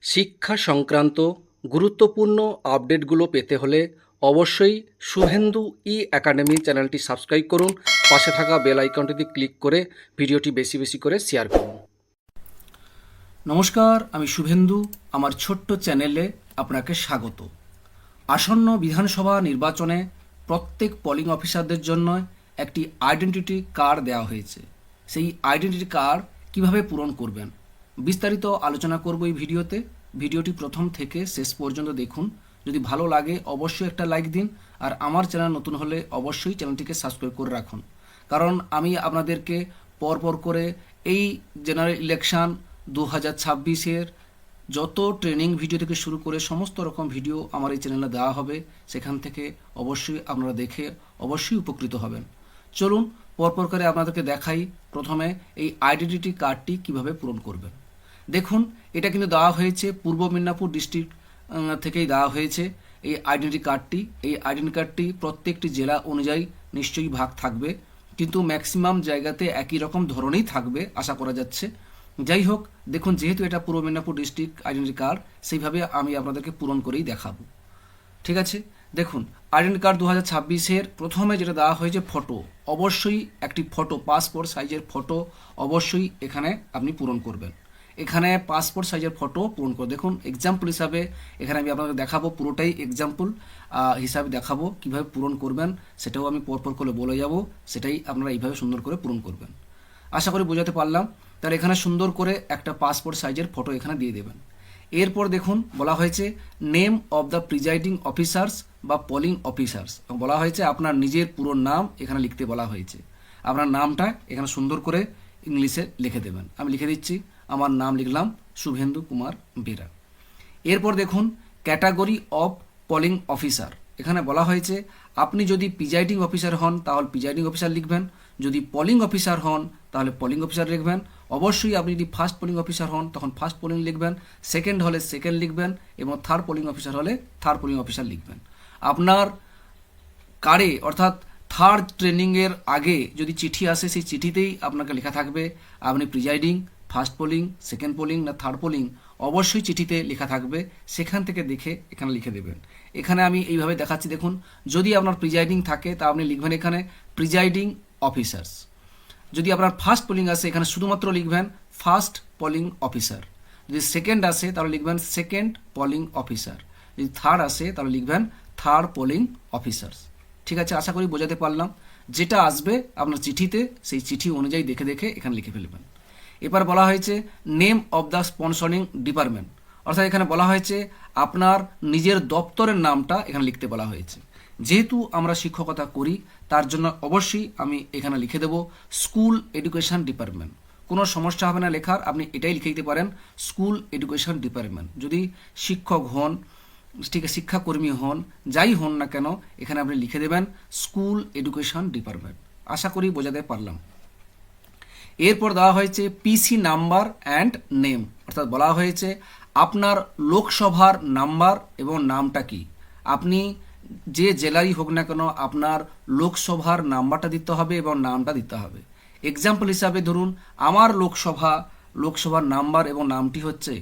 শিক্ষা সংক্রান্ত গুরুত্বপূর্ণ আপডেটগুলো পেতে হলে অবশ্যই শুভেন্দু ই একাডেমি চ্যানেলটি সাবস্ক্রাইব করুন। পাশে থাকা বেল আইকনটিতে ক্লিক করে ভিডিওটি বেশি বেশি করে শেয়ার করুন। নমস্কার, আমি শুভেন্দু। আমার ছোট্ট চ্যানেলে আপনাকে স্বাগত। আসন্ন বিধানসভা নির্বাচনে প্রত্যেক পোলিং অফিসারদের জন্য একটি আইডেন্টিটি কার্ড দেওয়া হয়েছে। সেই আইডেন্টিটি কার্ড কিভাবে পূরণ করবেন বিস্তারিত আলোচনা করব এই ভিডিওতে। ভিডিওটি প্রথম থেকে শেষ পর্যন্ত দেখুন। যদি ভালো লাগে অবশ্যই একটা লাইক দিন, আর আমার চ্যানেল নতুন হলে অবশ্যই চ্যানেলটিকে সাবস্ক্রাইব করে রাখুন, কারণ আমি আপনাদেরকে পরপর করে এই জেনারেল ইলেকশন 2026-এর যত ট্রেনিং ভিডিও থেকে শুরু করে সমস্ত রকম ভিডিও আমার এই চ্যানেলে দেওয়া হবে। সেখান থেকে অবশ্যই আপনারা দেখে অবশ্যই উপকৃত হবেন। চলুন পরপর করে আপনাদেরকে দেখাই প্রথমে এই আইডেন্টিটি কার্ডটি কিভাবে পূরণ করবেন। দেখুন, এটা কিন্তু দেওয়া হয়েছে পূর্ব মেদিনীপুর ডিস্ট্রিক্ট থেকেই দেওয়া হয়েছে এই আইডেন্টিটি কার্ডটি। এই আইডেন্টি কার্ডটি প্রত্যেকটি জেলা অনুযায়ী নিশ্চয়ই ভাগ থাকবে, কিন্তু ম্যাক্সিমাম জায়গাতে একই রকম ধরনেই থাকবে আশা করা যাচ্ছে। যাই হোক, দেখুন, যেহেতু এটা পূর্ব মেদিনীপুর ডিস্ট্রিক্ট আইডেন্টি কার্ড, সেইভাবে আমি আপনাদেরকে পূরণ করেই দেখাবো। ঠিক আছে, দেখুন, আইডেন্টি কার্ড 2026-এর প্রথমে যেটা দেওয়া হয়েছে ফটো, অবশ্যই একটি ফটো, পাসপোর্ট সাইজের ফটো অবশ্যই এখানে আপনি পূরণ করবেন। এখানে পাসপোর্ট সাইজের ফটো পূরণ করে দেখুন। এক্সাম্পল হিসাবে এখানে আমি আপনাকে দেখাবো, পুরোটাই এক্সাম্পল হিসাবে দেখাবো কিভাবে পূরণ করবেন, সেটাও আমি পরপর করে বলে যাব। সেটাই আপনারা এইভাবে সুন্দর করে পূরণ করবেন। আশা করি বোঝাতে পারলাম। তাহলে এখানে সুন্দর করে একটা পাসপোর্ট সাইজের ফটো এখানে দিয়ে দেবেন। এরপর দেখুন, বলা হয়েছে name of the presiding officers বা পোলিং অফিসার্স। বলা হয়েছে আপনার নিজের পুরো নাম এখানে লিখতে বলা হয়েছে। আপনার নামটা এখানে সুন্দর করে ইংলিশে লিখে দেবেন। আমি লিখে দিচ্ছি, আমার নাম লিখলাম শুভেন্দু কুমার বেরা। এরপর দেখুন ক্যাটাগরি অফ পোলিং অফিসার। এখানে বলা হয়েছে আপনি যদি প্রিজাইডিং অফিসার হন তাহলে প্রিজাইডিং অফিসার লিখবেন, যদি পোলিং অফিসার হন তাহলে পোলিং অফিসার লিখবেন। অবশ্যই আপনি যদি ফার্স্ট পোলিং অফিসার হন তখন ফার্স্ট পোলিং লিখবেন, সেকেন্ড হলে সেকেন্ড লিখবেন, এবং থার্ড পোলিং অফিসার হলে থার্ড পোলিং অফিসার লিখবেন। আপনার কার্ডে অর্থাৎ থার্ড ট্রেনিংয়ের আগে যদি চিঠি আসে সেই চিঠিতেই আপনাকে লেখা থাকবে আপনি presiding, first polling, second polling না থার্ড পোলিং, অবশ্যই চিঠিতে লেখা থাকবে। সেখান থেকে দেখে এখানে লিখে দেবেন। এখানে আমি এইভাবে দেখাচ্ছি, দেখুন, যদি আপনার প্রিজাইডিং থাকে তা আপনি লিখবেন এখানে প্রিজাইডিং অফিসার্স। যদি আপনার ফার্স্ট পোলিং আসে এখানে শুধুমাত্র লিখবেন ফার্স্ট পোলিং অফিসার। যদি সেকেন্ড আসে তাহলে লিখবেন সেকেন্ড পোলিং অফিসার। যদি থার্ড আসে তাহলে লিখবেন থার্ড পোলিং অফিসার্স। ঠিক আছে, আশা করি বোঝাতে পারলাম। যেটা আসবে আপনার চিঠিতে সেই চিঠি অনুযায়ী দেখে দেখে এখানে লিখে ফেলবেন। এবার বলা হয়েছে name of the sponsoring department, অর্থাৎ এখানে বলা হয়েছে আপনার নিজের দপ্তরের নামটা এখানে লিখতে বলা হয়েছে। যেহেতু আমরা শিক্ষকতা করি তার জন্য অবশ্যই আমি এখানে লিখে দেব স্কুল এডুকেশন ডিপার্টমেন্ট। কোনো সমস্যা হবে না লেখার, আপনি এটাই লিখে দিতে পারেন স্কুল এডুকেশন ডিপার্টমেন্ট। যদি শিক্ষক হন, ঠিক আছে, শিক্ষাকর্মী হন, যাই হন না কেন এখানে আপনি লিখে দেবেন স্কুল এডুকেশন ডিপার্টমেন্ট। আশা করি বোঝাতে পারলাম। এরপর দেওয়া হয়েছে পিসি নাম্বার অ্যান্ড নেম, অর্থাৎ বলা হয়েছে আপনার লোকসভার নাম্বার এবং নামটা কি। আপনি যে জেলারই হোক না কেন আপনার লোকসভার নাম্বারটা দিতে হবে এবং নামটা দিতে হবে। এক্সাম্পল হিসাবে ধরুন আমার লোকসভার নাম্বার এবং নামটি হচ্ছে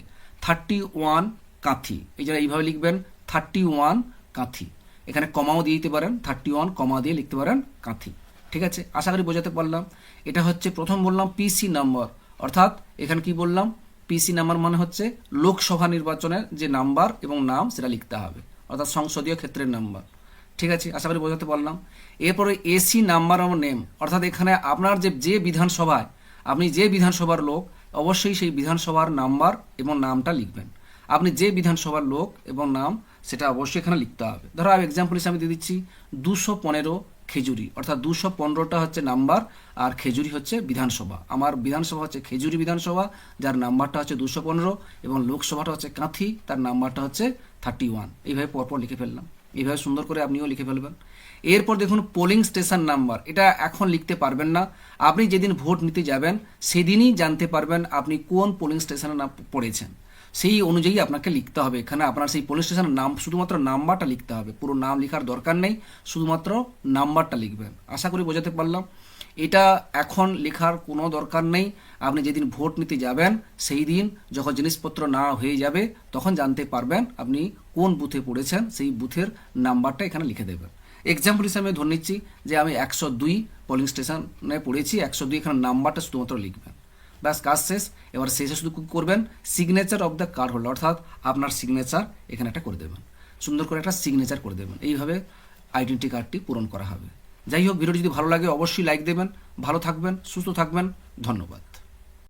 31 কাঁথি। এই জন্য এইভাবে লিখবেন 31 কাঁথি। এখানে কমাও দিয়ে দিতে পারেন, 31 কমা দিয়ে লিখতে পারেন কাঁথি। ঠিক আছে, আশা করি বোঝাতে পারলাম। এটা হচ্ছে প্রথম বললাম পিসি নাম্বার, অর্থাৎ এখানে কি বললাম পিসি নাম্বার মানে হচ্ছে লোকসভা নির্বাচনের যে নাম্বার এবং নাম সেটা লিখতে হবে, অর্থাৎ সংসদীয় ক্ষেত্রের নাম্বার। ঠিক আছে, আশা করি বোঝাতে পারলাম। এরপরে এসি নাম্বার এবং নেম, অর্থাৎ এখানে আপনার যে বিধানসভায় আপনি যে বিধানসভার লোক অবশ্যই সেই বিধানসভার নাম্বার এবং নামটা লিখবেন। আপনি যে বিধানসভার লোক এবং নাম সেটা অবশ্যই এখানে লিখতে হবে। ধরো আমি এক্সাম্পল হিসেবে দিয়ে দিচ্ছি 215 খেজুরি, অর্থাৎ 215টা হচ্ছে নাম্বার আর খেজুরি হচ্ছে বিধানসভা। আমার বিধানসভা হচ্ছে খেজুরি বিধানসভা, যার নাম্বারটা হচ্ছে 215, এবং লোকসভাটা হচ্ছে কাঁথি, তার নাম্বারটা হচ্ছে 31। এইভাবে পরপর লিখে ফেললাম। এইভাবে সুন্দর করে আপনিও লিখে ফেলবেন। এরপর দেখুন পোলিং স্টেশন নাম্বার, এটা এখন লিখতে পারবেন না। আপনি যেদিন ভোট নিতে যাবেন সেদিনই জানতে পারবেন আপনি কোন পোলিং স্টেশনে পড়েছেন। সেই অনুযায়ী আপনাকে লিখতে হবে। এখানে আপনার সেই পুলিশ স্টেশনের নাম, শুধুমাত্র নাম্বারটা লিখতে হবে, পুরো নাম লেখার দরকার নেই, শুধুমাত্র নাম্বারটা লিখবেন। আশা করি বোঝাতে পারলাম। এটা এখন লেখার কোনো দরকার নেই। আপনি যেদিন ভোট নিতে যাবেন সেই দিন যখন জিনিসপত্র না হয়ে যাবে তখন জানতে পারবেন আপনি কোন বুথে পড়েছেন, সেই বুথের নাম্বারটা এখানে লিখে দেবেন। এক্সাম্পল হিসেবে আমি ধরে নিচ্ছি যে আমি 102 পোলিং স্টেশনে পড়েছি, 102 এখানে নাম্বারটা শুধুমাত্র লিখবেন, ব্যাস কাজ শেষ। এবার শেষে শুধু কি করবেন, signature of the card holder, অর্থাৎ আপনার সিগনেচার এখানে একটা করে দেবেন, সুন্দর করে একটা সিগনেচার করে দেবেন। এইভাবে আইডেন্টি কার্ডটি পূরণ করা হবে। যাই হোক, ভিডিওটি যদি ভালো লাগে অবশ্যই লাইক দেবেন। ভালো থাকবেন, সুস্থ থাকবেন, ধন্যবাদ।